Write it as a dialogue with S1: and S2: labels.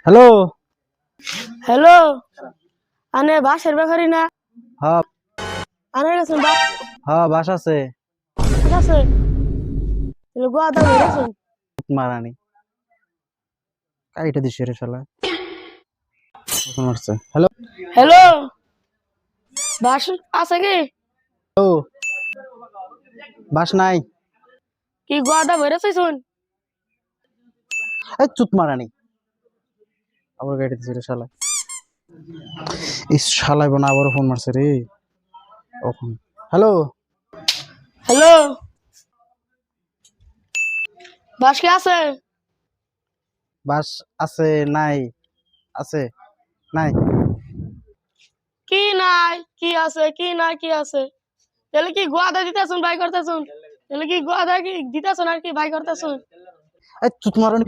S1: Hello.
S2: Hello, আনে বাসের ব্যাপারই না।
S1: হ্যাঁ
S2: আনে গেছেন বাস
S1: হ্যাঁ বাস আছে।
S2: আছে গোয়া দা বেরেছেন।
S1: মারানি কাইটা দিছে রে শালা। ফোন মারছে। হ্যালো।
S2: হ্যালো, বাস আছে কি?
S1: ও বাস নাই।
S2: কি গোয়া দা বেরেছেন?
S1: এই চুত মারানি আবার গাইটা দিছে রে শালা। এই শালাই বোনা আবার ফোন মারছে রে কখন। হ্যালো।
S2: হ্যালো, বাস কি আছে?
S1: বাস আছে নাই? আছে নাই?
S2: কি নাই কি আছে? কি নাই কি আছে? তাহলে কি গোয়া দা দিতেছুন ভাই করতেছুন? তাহলে কি গোয়া দা কি দিতেছুন আর কি ভাই করতেছুন?
S1: এই চুত মারানি।